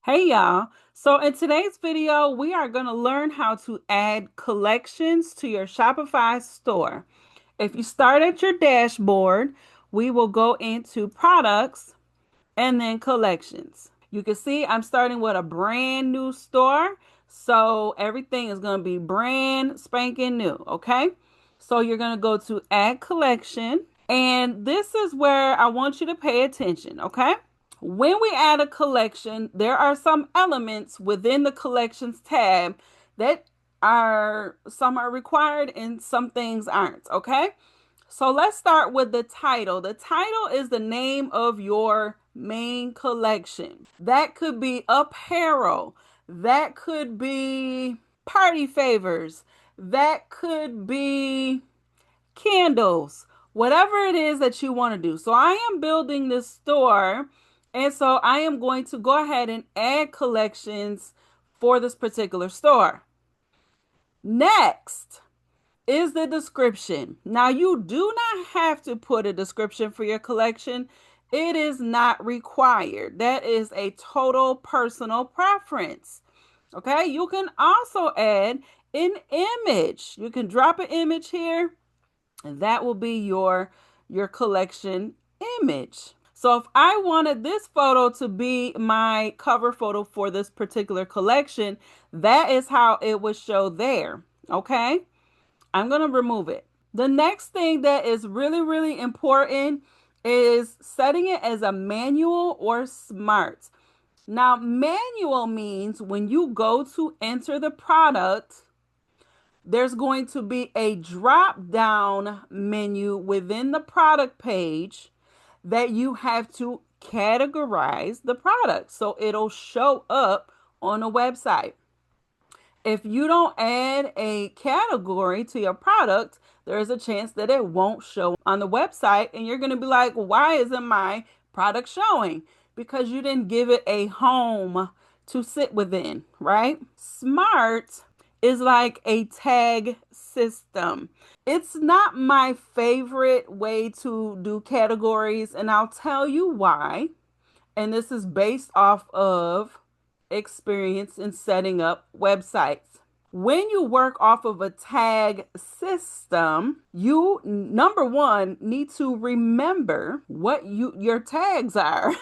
Hey y'all. So in today's video, we are going to learn how to add collections to your Shopify store. If you start at your dashboard, we will go into products and then collections. You can see I'm starting with a brand new store. So everything is going to be brand spanking new. Okay. So you're going to go to add collection. And this is where I want you to pay attention. Okay. When we add a collection, there are some elements within the collections tab that some are required and some things aren't, okay? So let's start with the title. The title is the name of your main collection. That could be apparel. That could be party favors. That could be candles, whatever it is that you want to do. So I am building this store, and so I am going to go ahead and add collections for this particular store. Next is the description. Now, you do not have to put a description for your collection. It is not required. That is a total personal preference. Okay, you can also add an image. You can drop an image here, and that will be your collection image. So if I wanted this photo to be my cover photo for this particular collection, that is how it would show there. Okay, I'm going to remove it. The next thing that is really, really important is setting it as a manual or smart. Now, manual means when you go to enter the product, there's going to be a drop down menu within the product page that you have to categorize the product so it'll show up on a website. If you don't add a category to your product, there's a chance that it won't show on the website, and you're going to be like, why isn't my product showing? Because you didn't give it a home to sit within, right? Smart is like a tag system. It's not my favorite way to do categories, and I'll tell you why. And this is based off of experience in setting up websites. When you work off of a tag system, you number one need to remember what your tags are.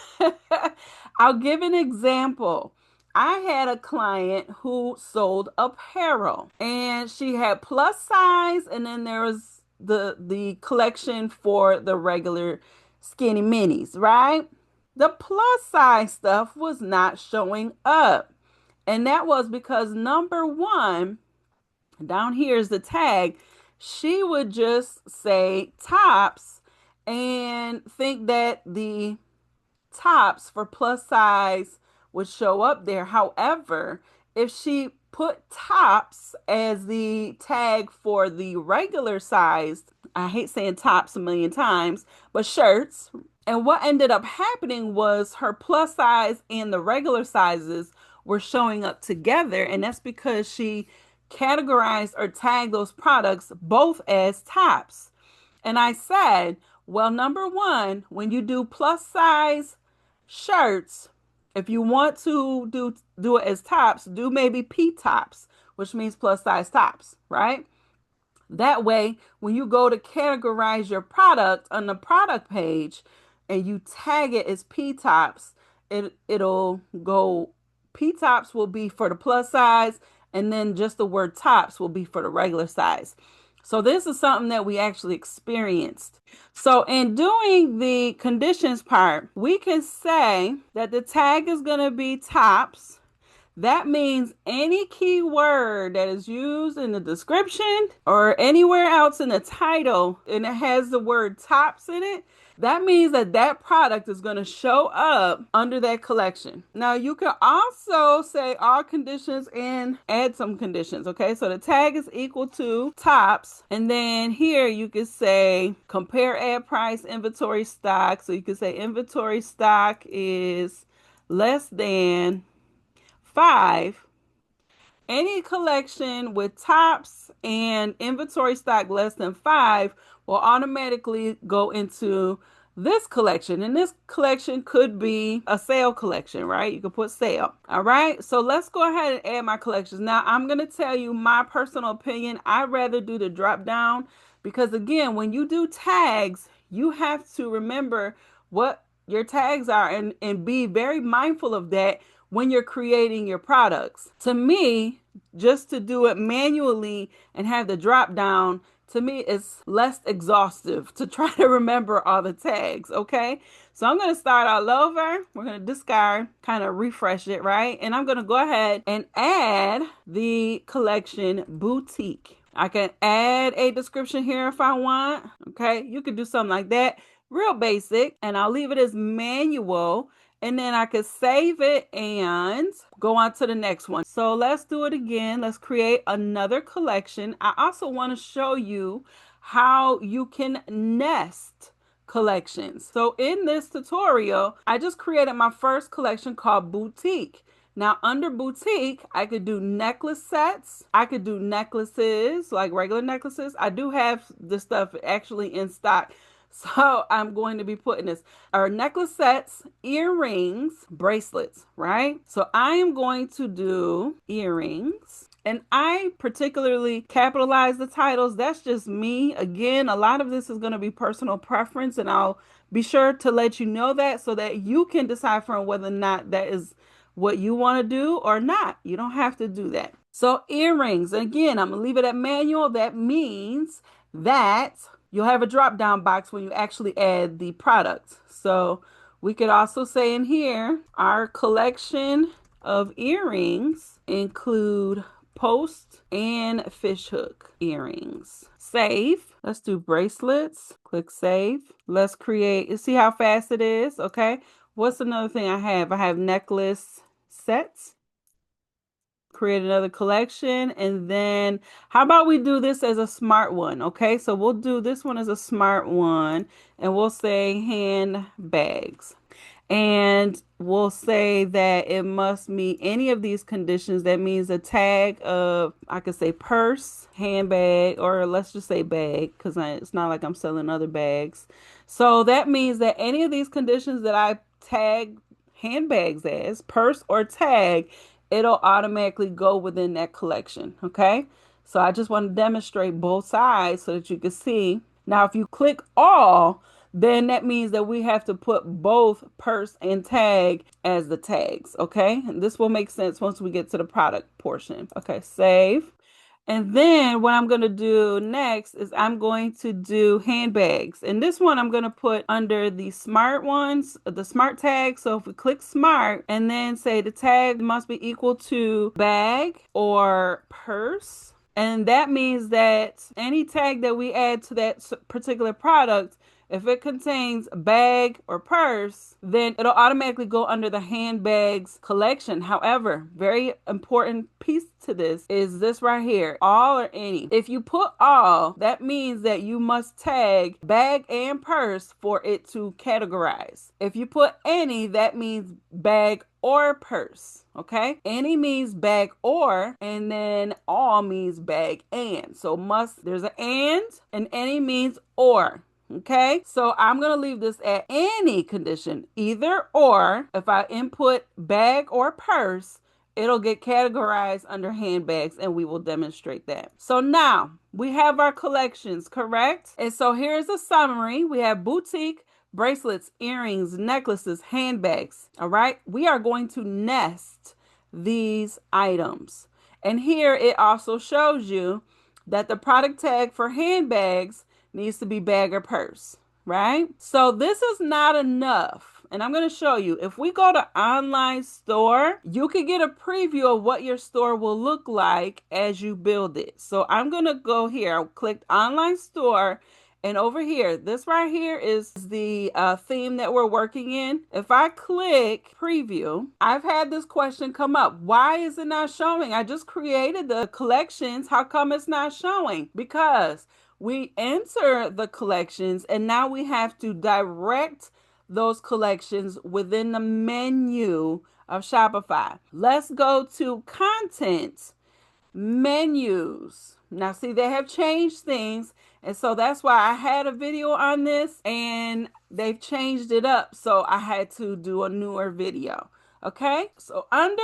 I'll give an example. I had a client who sold apparel, and she had plus size, and then there was the collection for the regular skinny minis, right? The plus size stuff was not showing up. And that was because number one, down here is the tag. She would just say tops and think that the tops for plus size would show up there. However, if she put tops as the tag for the regular size, I hate saying tops a million times, but shirts. And what ended up happening was her plus size and the regular sizes were showing up together. And that's because she categorized or tagged those products both as tops. And I said, well, number one, when you do plus size shirts, if you want to do it as tops, do maybe P tops, which means plus size tops, right? That way, when you go to categorize your product on the product page and you tag it as P tops, it'll go P tops will be for the plus size, and then just the word tops will be for the regular size. So this is something that we actually experienced. So in doing the conditions part, we can say that the tag is going to be tops. That means any keyword that is used in the description or anywhere else in the title and it has the word tops in it, that means that that product is going to show up under that collection. Now, you can also say all conditions and add some conditions, okay? So the tag is equal to tops. And then here you can say compare ad price, inventory stock. So you can say inventory stock is less than 5. Any collection with tops and inventory stock less than 5 will automatically go into this collection. And this collection could be a sale collection, right? You could put sale. All right. So let's go ahead and add my collections. Now I'm going to tell you my personal opinion. I'd rather do the drop down because, again, when you do tags, you have to remember what your tags are and be very mindful of that when you're creating your products. To me, just to do it manually and have the drop down, to me it's less exhaustive to try to remember all the tags. Okay, so I'm going to start all over. We're going to discard, kind of refresh it, right? And I'm going to go ahead and add the collection boutique. I can add a description here if I want. Okay, you could do something like that, real basic, and I'll leave it as manual, and then I could save it and go on to the next one. So let's do it again. Let's create another collection. I also want to show you how you can nest collections. So in this tutorial, I just created my first collection called Boutique. Now, under boutique, I could do necklace sets. I could do necklaces, like regular necklaces. I do have this stuff actually in stock. So I'm going to be putting this, our necklace sets, earrings, bracelets, right? So I am going to do earrings. And I particularly capitalize the titles. That's just me. Again, a lot of this is going to be personal preference, and I'll be sure to let you know that so that you can decipher whether or not that is what you want to do or not. You don't have to do that. So earrings, again, I'm going to leave it at manual. That means that you'll have a drop down box when you actually add the product. So we could also say in here, our collection of earrings include post and fishhook earrings. Save. Let's do bracelets. Click save. Let's create. You see how fast it is? Okay. What's another thing I have? I have necklace sets. Create another collection, and then how about we do this as a smart one? Okay, so we'll do this one as a smart one, and we'll say handbags, and we'll say that it must meet any of these conditions. That means a tag of, I could say purse, handbag, or let's just say bag, because it's not like I'm selling other bags. So that means that any of these conditions that I tag handbags as, purse or tag, it'll automatically go within that collection. Okay, so I just want to demonstrate both sides so that you can see. Now if you click all, then that means that we have to put both purse and tag as the tags. Okay, and this will make sense once we get to the product portion. Okay, save. And then what I'm going to do next is I'm going to do handbags. And this one I'm going to put under the smart ones, the smart tag. So if we click smart and then say the tag must be equal to bag or purse. And that means that any tag that we add to that particular product, if it contains bag or purse, then it'll automatically go under the handbags collection. However, very important piece to this is this right here, all or any. If you put all, that means that you must tag bag and purse for it to categorize. If you put any, that means bag or purse. Okay, any means bag or, and then all means bag and. So must, there's an and any means or. Okay, so I'm going to leave this at any condition, either or. If I input bag or purse, it'll get categorized under handbags, and we will demonstrate that. So now we have our collections, correct? And so here's a summary. We have boutique, bracelets, earrings, necklaces, handbags. All right, we are going to nest these items. And here it also shows you that the product tag for handbags needs to be bag or purse, right? So this is not enough. And I'm going to show you. If we go to online store, you can get a preview of what your store will look like as you build it. So I'm going to go here. I clicked online store. And over here, this right here is the theme that we're working in. If I click preview, I've had this question come up. Why is it not showing? I just created the collections. How come it's not showing? Because we enter the collections and now we have to direct those collections within the menu of Shopify. Let's go to content, menus. Now see, they have changed things, And so that's why I had a video on this and they've changed it up. So I had to do a newer video. Okay, so under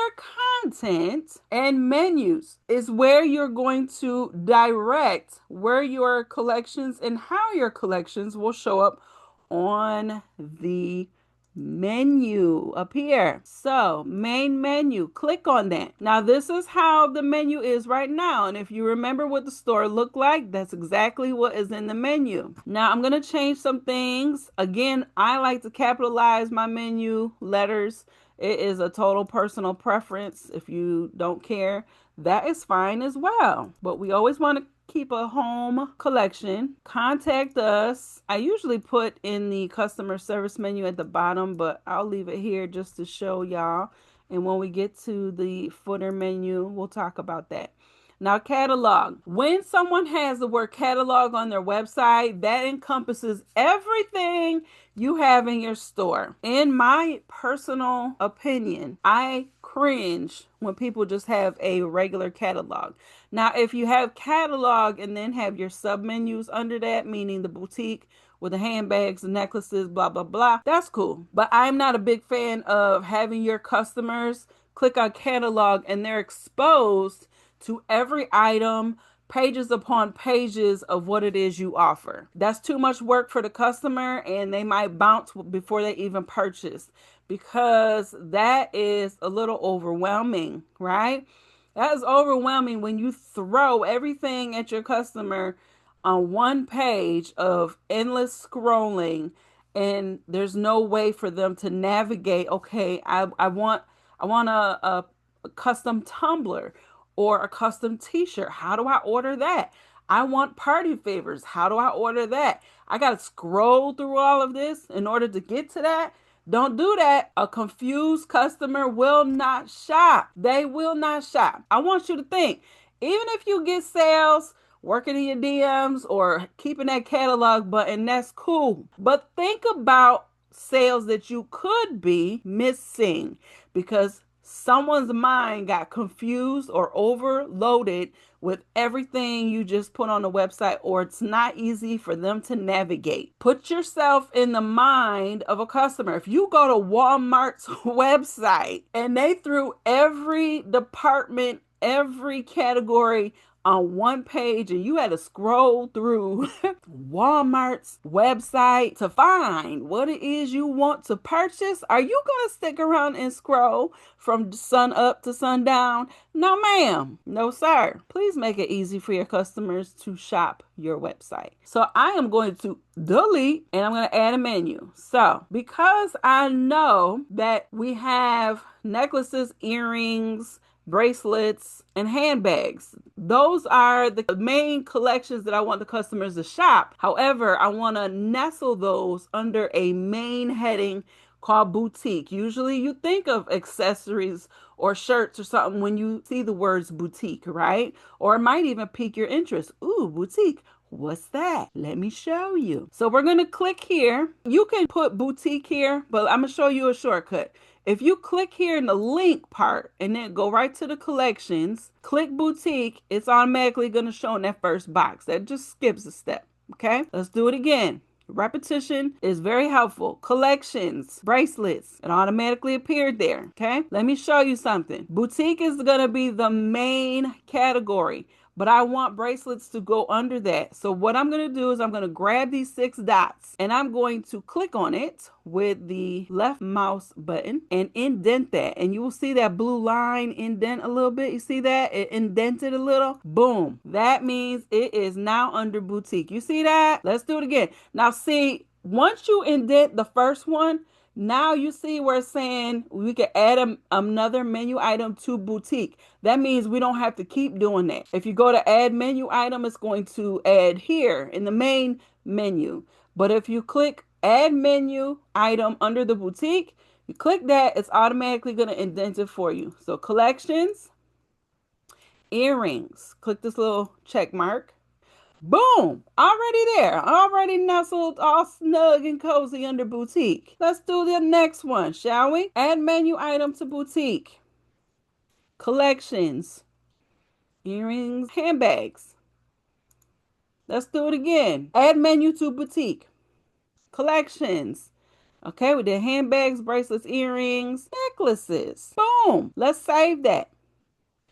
content and menus is where you're going to direct where your collections and how your collections will show up on the menu up here. So main menu, click on that. Now this is how the menu is right now. And if you remember what the store looked like, that's exactly what is in the menu. Now I'm going to change some things. Again, I like to capitalize my menu letters. It is a total personal preference. If you don't care, that is fine as well. But we always want to keep a home collection. Contact us. I usually put in the customer service menu at the bottom, but I'll leave it here just to show y'all. And when we get to the footer menu, we'll talk about that. Now, catalog. When someone has the word catalog on their website, that encompasses everything you have in your store. In my personal opinion, I cringe when people just have a regular catalog. Now, if you have catalog and then have your sub menus under that, meaning the boutique with the handbags, the necklaces, blah, blah, blah, that's cool. But I'm not a big fan of having your customers click on catalog and they're exposed to every item, pages upon pages of what it is you offer. That's too much work for the customer and they might bounce before they even purchase because that is a little overwhelming, right? That is overwhelming when you throw everything at your customer on one page of endless scrolling and there's no way for them to navigate. Okay, I want a custom tumbler or a custom t-shirt. How do I order that? I want party favors. How do I order that? I got to scroll through all of this in order to get to that. Don't do that. A confused customer will not shop. They will not shop. I want you to think, even if you get sales, working in your DMs or keeping that catalog button, that's cool. But think about sales that you could be missing because someone's mind got confused or overloaded with everything you just put on the website, or it's not easy for them to navigate. Put yourself in the mind of a customer. If you go to Walmart's website and they threw every department, every category on one page and you had to scroll through Walmart's website to find what it is you want to purchase, are you going to stick around and scroll from sun up to sundown? No, ma'am. No, sir. Please make it easy for your customers to shop your website. So I am going to delete and I'm going to add a menu. So because I know that we have necklaces, earrings, bracelets, and handbags. Those are the main collections that I want the customers to shop. However, I want to nestle those under a main heading called boutique. Usually you think of accessories or shirts or something when you see the words boutique, right? Or it might even pique your interest. Ooh, boutique. What's that? Let me show you. So we're going to click here. You can put boutique here, but I'm going to show you a shortcut. If you click here in the link part and then go right to the collections, click boutique, it's automatically going to show in that first box. That just skips a step. Okay, let's do it again. Repetition is very helpful. Collections, bracelets, it automatically appeared there. Okay, let me show you something. Boutique is going to be the main category, but I want bracelets to go under that. So what I'm going to do is I'm going to grab these 6 dots and I'm going to click on it with the left mouse button and indent that. And you will see that blue line indent a little bit. You see that? It indented a little. Boom. That means it is now under boutique. You see that? Let's do it again. Now see, once you indent the first one, now you see where it's saying we can add another menu item to boutique. That means we don't have to keep doing that. If you go to add menu item, it's going to add here in the main menu. But if you click add menu item under the boutique, you click that, it's automatically going to indent it for you. So collections, earrings, click this little check mark. Boom! Already there. Already nestled all snug and cozy under boutique. Let's do the next one, shall we? Add menu item to boutique. Collections. Earrings, handbags. Let's do it again. Add menu to boutique. Collections. Okay, we did handbags, bracelets, earrings, necklaces. Boom. Let's save that.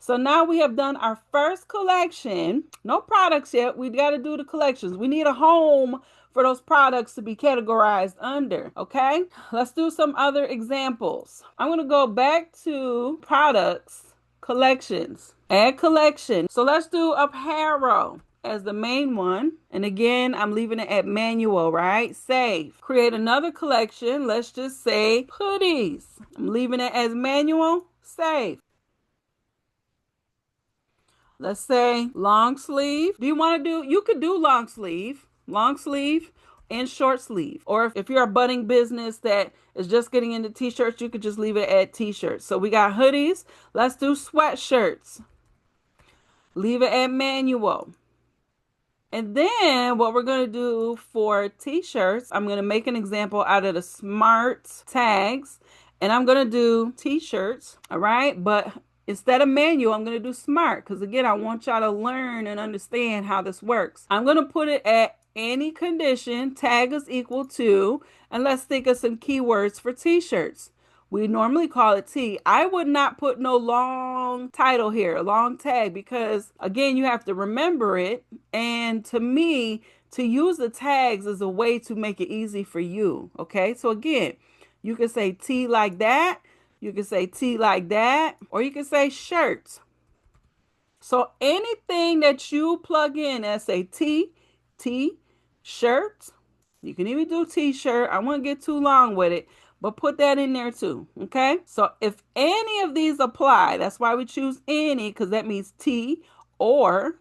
So now we have done our first collection. No products yet. We got to do the collections. We need a home for those products to be categorized under. Okay, let's do some other examples. I'm going to go back to products, collections, add collection. So let's do apparel as the main one. And again, I'm leaving it at manual, right? Save. Create another collection. Let's just say hoodies. I'm leaving it as manual. Save. Let's say long sleeve. Do you want to do, you could do long sleeve and short sleeve. Or if you're a budding business that is just getting into t-shirts, you could just leave it at t-shirts. So we got hoodies. Let's do sweatshirts. Leave it at manual. And then what we're going to do for t-shirts, I'm going to make an example out of the smart tags. And I'm going to do t-shirts, all right? But instead of manual, I'm going to do smart because, again, I want y'all to learn and understand how this works. I'm going to put it at any condition, tag is equal to, and let's think of some keywords for t-shirts. We normally call it T. I would not put no long title here, a long tag, because again, you have to remember it. And to me, to use the tags is a way to make it easy for you. Okay. So again, you can say T like that. You can say T like that, or you can say shirts. So anything that you plug in as a T, shirt, you can even do t-shirt. I won't get too long with it, but put that in there too. Okay. So if any of these apply, that's why we choose any, because that means T or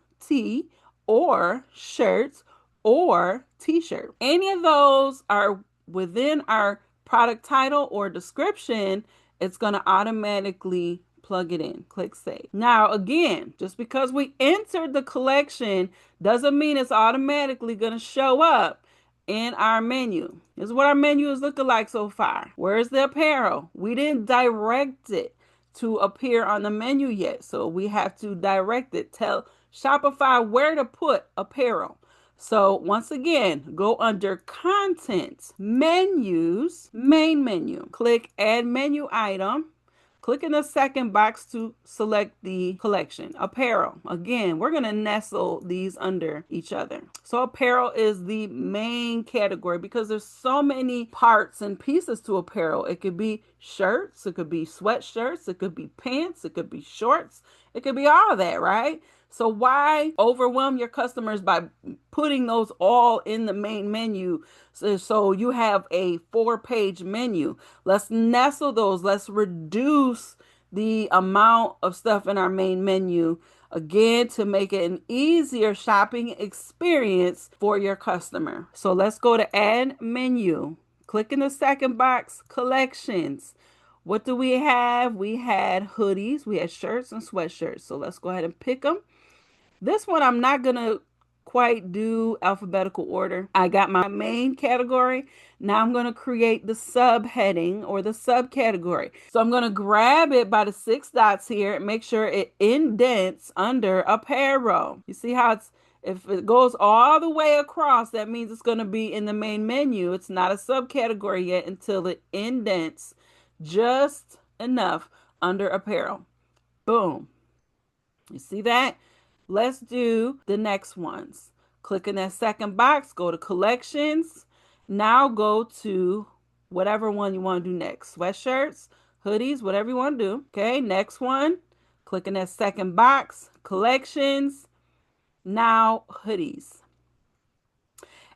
shirts or t-shirt. Any of those are within our product title or description, it's going to automatically plug it in. Click save. Now, again, just because we entered the collection doesn't mean it's automatically going to show up in our menu. This is what our menu is looking like so far. Where's the apparel? We didn't direct it to appear on the menu yet, so we have to direct it. Tell Shopify where to put apparel. So once again, go under content, menus, main menu. Click add menu item. Click in the second box to select the collection. Apparel. Again, we're going to nestle these under each other. So apparel is the main category because there's so many parts and pieces to apparel. It could be shirts, it could be sweatshirts, it could be pants, it could be shorts, it could be all of that, right? So why overwhelm your customers by putting those all in the main menu? So you have a 4-page menu. Let's nestle those. Let's reduce the amount of stuff in our main menu, again, to make it an easier shopping experience for your customer. So let's go to add menu. Click in the second box, collections. What do we have? We had hoodies, we had shirts and sweatshirts. So let's go ahead and pick them. This one, I'm not going to quite do alphabetical order. I got my main category. Now I'm going to create the subheading or the subcategory. So I'm going to grab it by the 6 dots here and make sure it indents under apparel. You see how it's, if it goes all the way across, that means it's going to be in the main menu. It's not a subcategory yet until it indents just enough under apparel. Boom. You see that? Let's do the next ones. Click in that second box, go to collections. Now go to whatever one you want to do next. Sweatshirts, hoodies, whatever you want to do. Okay, next one. Click in that second box, collections. Now hoodies.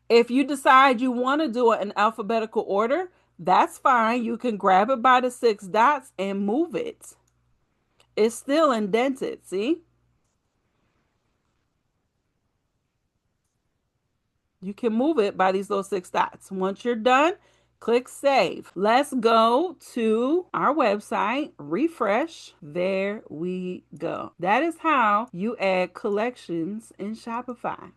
If you decide you want to do it in alphabetical order, that's fine. You can grab it by the 6 dots and move it. It's still indented, see? You can move it by these little 6 dots. Once you're done, click save. Let's go to our website, refresh. There we go. That is how you add collections in Shopify.